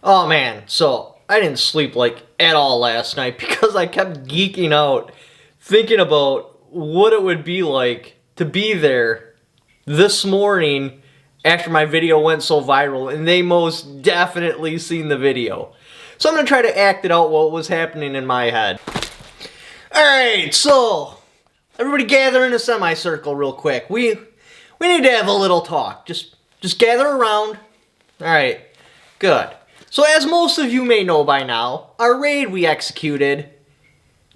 Oh man, so I didn't sleep like at all last night because I kept geeking out thinking about what it would be like to be there this morning after my video went so viral, and they most definitely seen the video. So I'm going to try to act it out what was happening in my head. Alright, so everybody gather in a semicircle real quick. We need to have a little talk. Just gather around. Alright, good. So as most of you may know by now, our raid we executed,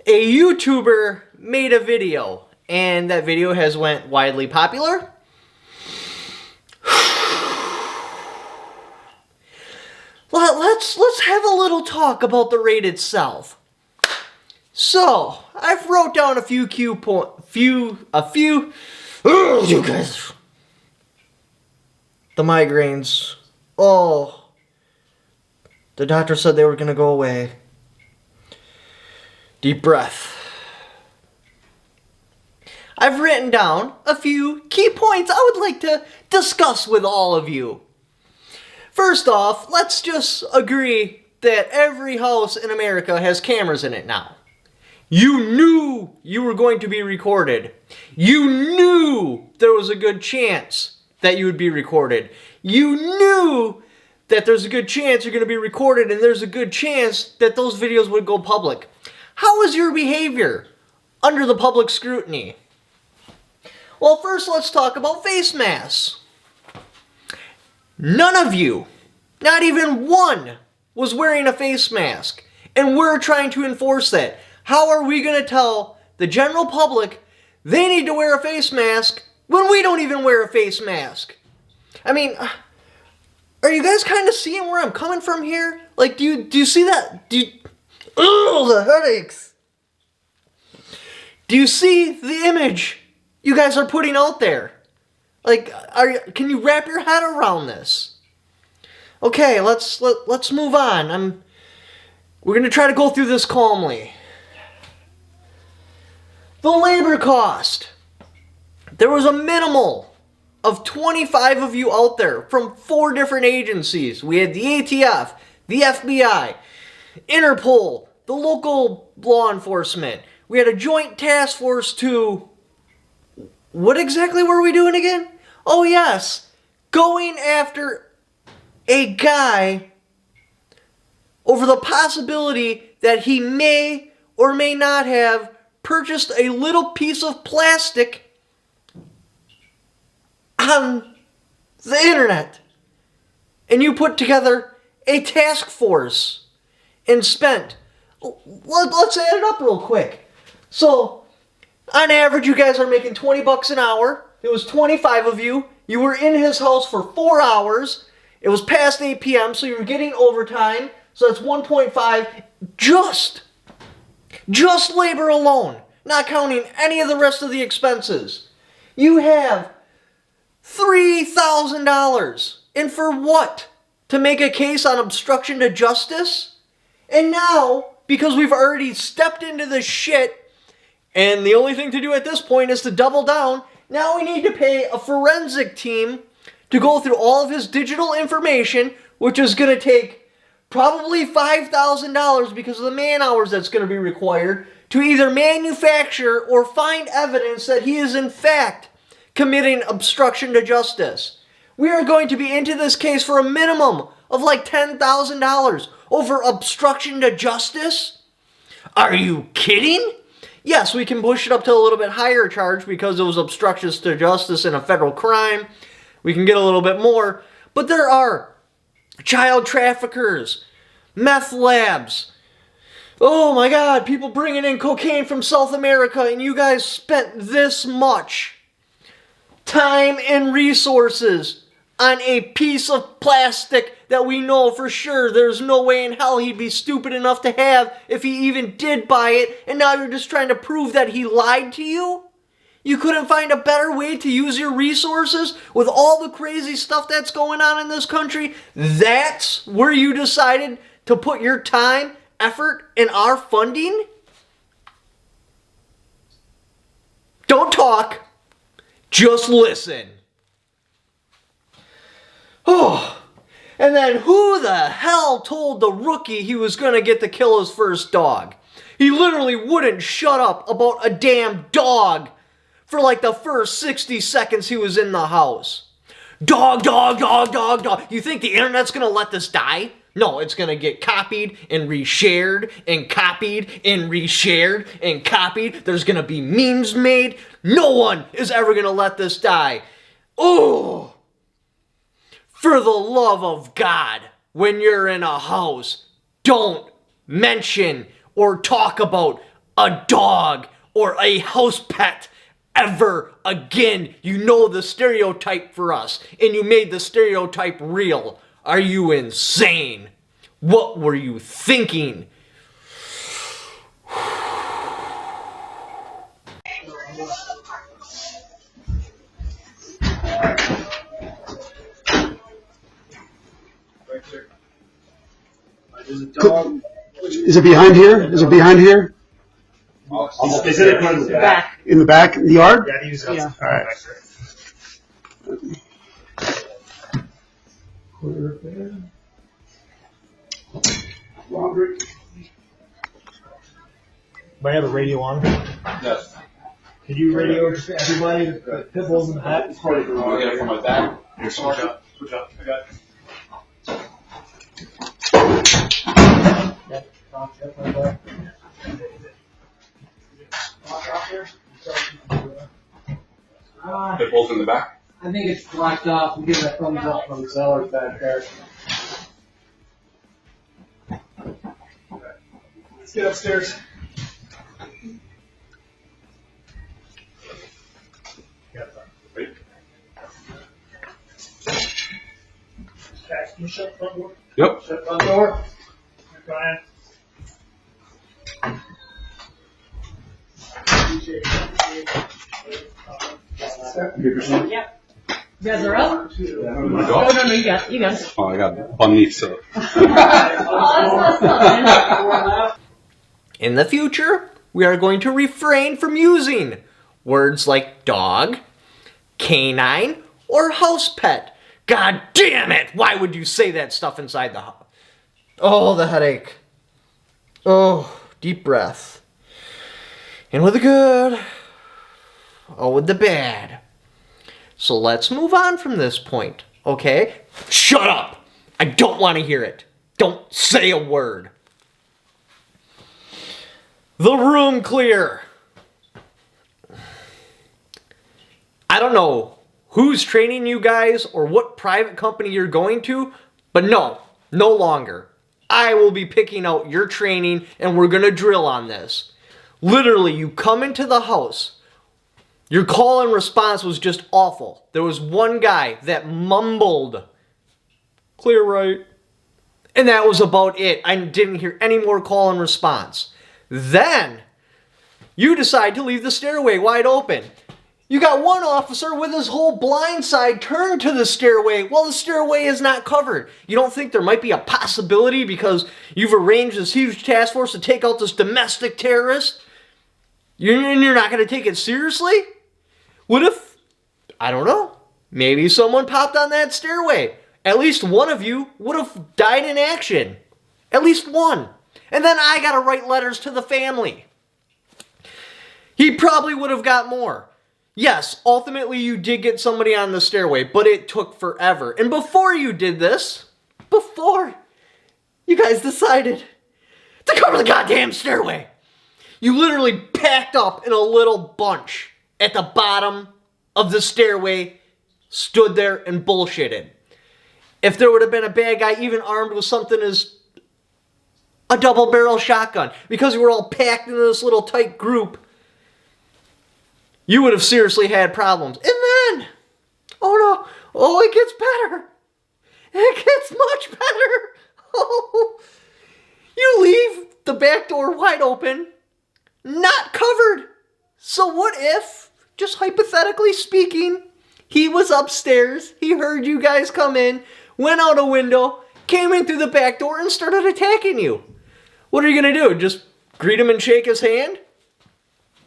a YouTuber made a video, and that video has went widely popular. Let's have a little talk about the raid itself. So, I've wrote down a few you guys. The migraines. Oh. The doctor said they were going to go away. Deep breath. I've written down a few key points I would like to discuss with all of you. First off, let's just agree that every house in America has cameras in it now. You knew you were going to be recorded. You knew there was a good chance that you would be recorded. You knew that there's a good chance you're going to be recorded, and there's a good chance that those videos would go public. How was your behavior under the public scrutiny? Well, first let's talk about face masks. None of you, not even one, was wearing a face mask, and we're trying to enforce that. How are we going to tell the general public they need to wear a face mask when we don't even wear a face mask? I mean, are you guys kind of seeing where I'm coming from here? Like, do you see that? The headaches. Do you see the image you guys are putting out there? Like, can you wrap your head around this? Okay, let's move on. We're gonna try to go through this calmly. The labor cost. There was a minimal of 25 of you out there from 4 different agencies. We had the ATF, the FBI, Interpol, the local law enforcement. We had a joint task force to... What exactly were we doing again? Oh yes, going after a guy over the possibility that he may or may not have purchased a little piece of plastic on the internet. And you put together a task force and spent, let's add it up real quick. So, on average, you guys are making 20 bucks an hour. It was 25 of you. You were in his house for 4 hours. It was past 8 p.m., so you were getting overtime. So that's 1.5 just labor alone, not counting any of the rest of the expenses. You have $3,000. And for what? To make a case on obstruction to justice? And now, because we've already stepped into this shit, and the only thing to do at this point is to double down, now we need to pay a forensic team to go through all of his digital information, which is going to take probably $5,000 because of the man hours that's going to be required to either manufacture or find evidence that he is in fact committing obstruction to justice. We are going to be into this case for a minimum of like $10,000 over obstruction to justice? Are you kidding? Yes, we can push it up to a little bit higher charge because it was obstructions to justice and a federal crime. We can get a little bit more. But there are child traffickers, meth labs. Oh my God, people bringing in cocaine from South America, and you guys spent this much time and resources on a piece of plastic that we know for sure there's no way in hell he'd be stupid enough to have if he even did buy it, and now you're just trying to prove that he lied to you? You couldn't find a better way to use your resources with all the crazy stuff that's going on in this country? That's where you decided to put your time, effort, and our funding? Don't talk. Just listen. Oh, And then who the hell told the rookie he was going to get to kill his first dog? He literally wouldn't shut up about a damn dog for like the first 60 seconds he was in the house. Dog, dog, dog, dog, dog. You think the internet's going to let this die? No, it's going to get copied and reshared and copied and reshared and copied. There's going to be memes made. No one is ever going to let this die. Oh, for the love of God, when you're in a house, don't mention or talk about a dog or a house pet ever again. You know the stereotype for us, and you made the stereotype real. Are you insane? What were you thinking? Is it behind here? Is it behind here? Is it in the back? In the back of the yard? Yeah, he was Yeah. All right. Robert. Do I have a radio on? Yes. Could you radio everybody the pit bulls in the back? I'll get it from my back. Here, switch up. Switch up. I got it. Pit bulls in the back? I think it's blocked off. I'm giving a thumbs up from the sellers back there. Let's get upstairs. Wait. Can you shut the front door? Yep. Shut the front door. Go ahead. Yep. You guys are up? No, No, you got it. Oh, I got bum meat, so. In the future, we are going to refrain from using words like dog, canine, or house pet. God damn it! Why would you say that stuff inside the house? Oh, the headache. Oh, deep breath. In with the good, out with the bad. So let's move on from this point, okay? Shut up! I don't want to hear it. Don't say a word. The room clear. I don't know who's training you guys or what private company you're going to, but no longer. I will be picking out your training and we're going to drill on this. Literally, you come into the house. Your call and response was just awful. There was one guy that mumbled, "Clear right." And that was about it. I didn't hear any more call and response. Then, you decide to leave the stairway wide open. You got one officer with his whole blind side turned to the stairway while the stairway is not covered. You don't think there might be a possibility because you've arranged this huge task force to take out this domestic terrorist? You're not going to take it seriously? What if, I don't know, maybe someone popped on that stairway? At least one of you would have died in action. At least one. And then I got to write letters to the family. He probably would have got more. Yes, ultimately you did get somebody on the stairway, but it took forever. And before you did this, before you guys decided to cover the goddamn stairway, you literally packed up in a little bunch at the bottom of the stairway, stood there and bullshitted. If there would have been a bad guy even armed with something as a double-barrel shotgun, because we were all packed into this little tight group, you would have seriously had problems. And then, oh no, it gets better. It gets much better. Oh, you leave the back door wide open, not covered. So what if, just hypothetically speaking, he was upstairs, he heard you guys come in, went out a window, came in through the back door, and started attacking you? What are you going to do? Just greet him and shake his hand?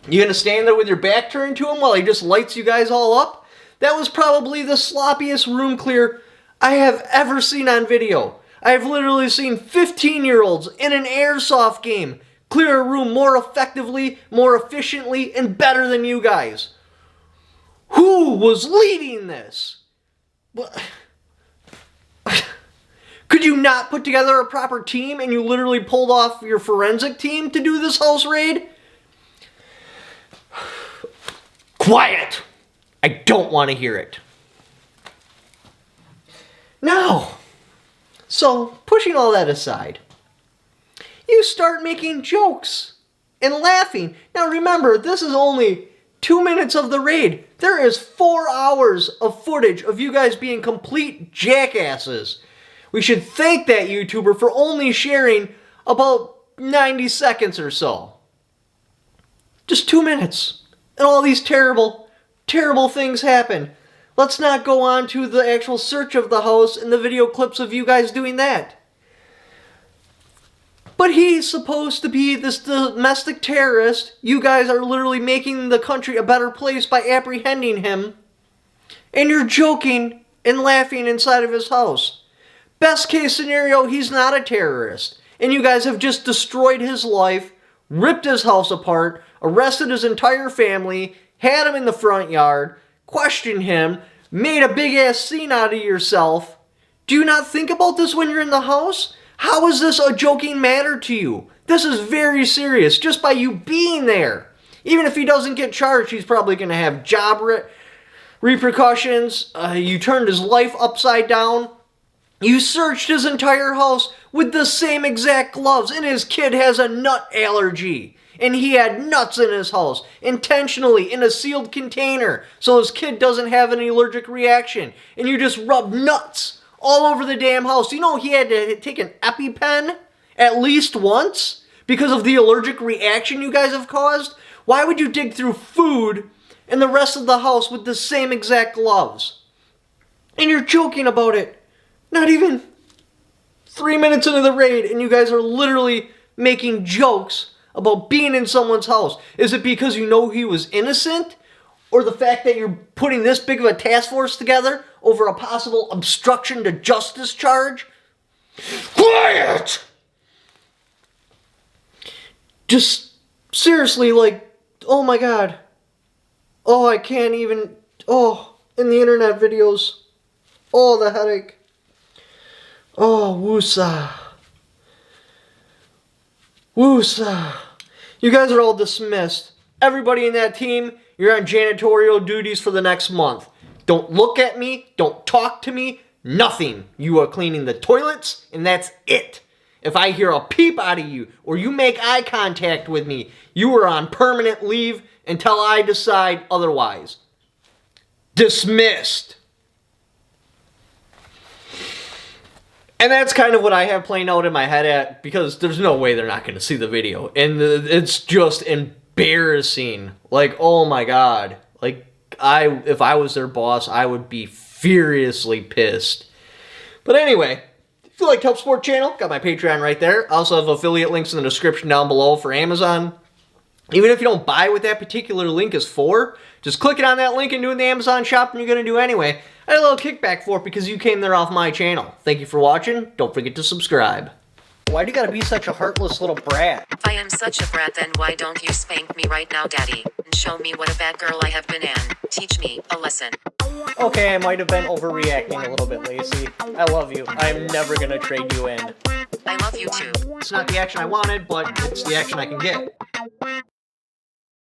You going to stand there with your back turned to him while he just lights you guys all up? That was probably the sloppiest room clear I have ever seen on video. I have literally seen 15-year-olds in an airsoft game clear a room more effectively, more efficiently, and better than you guys. Who was leading this? Could you not put together a proper team and you literally pulled off your forensic team to do this house raid? Quiet! I don't want to hear it. Now, so pushing all that aside, you start making jokes and laughing. Now remember, this is only 2 minutes of the raid. There is 4 hours of footage of you guys being complete jackasses. We should thank that YouTuber for only sharing about 90 seconds or so. Just 2 minutes. And all these terrible, terrible things happen. Let's not go on to the actual search of the house and the video clips of you guys doing that. But he's supposed to be this domestic terrorist. You guys are literally making the country a better place by apprehending him. And you're joking and laughing inside of his house. Best case scenario, he's not a terrorist. And you guys have just destroyed his life, ripped his house apart, arrested his entire family, had him in the front yard, questioned him, made a big ass scene out of yourself. Do you not think about this when you're in the house? How is this a joking matter to you? This is very serious just by you being there. Even if he doesn't get charged, he's probably going to have job repercussions. You turned his life upside down. You searched his entire house with the same exact gloves, and his kid has a nut allergy. And he had nuts in his house, intentionally in a sealed container, so his kid doesn't have an allergic reaction. And you just rubbed nuts all over the damn house. You know he had to take an EpiPen at least once because of the allergic reaction you guys have caused? Why would you dig through food and the rest of the house with the same exact gloves? And you're joking about it. Not even 3 minutes into the raid, and you guys are literally making jokes about being in someone's house. Is it because you know he was innocent? Or the fact that you're putting this big of a task force together over a possible obstruction to justice charge? Quiet! Just seriously, like, oh my god. Oh, I can't even, in the internet videos. Oh, the headache. Oh, woosah. Woosah. You guys are all dismissed. Everybody in that team, you're on janitorial duties for the next month. Don't look at me. Don't talk to me. Nothing. You are cleaning the toilets, and that's it. If I hear a peep out of you, or you make eye contact with me, you are on permanent leave until I decide otherwise. Dismissed. And that's kind of what I have playing out in my head because there's no way they're not going to see the video. And it's just embarrassing. Like, oh my god. Like, if I was their boss, I would be furiously pissed. But anyway, if you like Help Sport Channel, got my Patreon right there. I also have affiliate links in the description down below for Amazon. Even if you don't buy what that particular link is for, just click it on that link and do it in the Amazon shop, and you're going to do anyway. I had a little kickback for it because you came there off my channel. Thank you for watching. Don't forget to subscribe. Why do you gotta be such a heartless little brat? If I am such a brat, then why don't you spank me right now, Daddy? And show me what a bad girl I have been and teach me a lesson. Okay, I might have been overreacting a little bit, Lacey. I love you. I'm never gonna trade you in. I love you too. It's not the action I wanted, but it's the action I can get.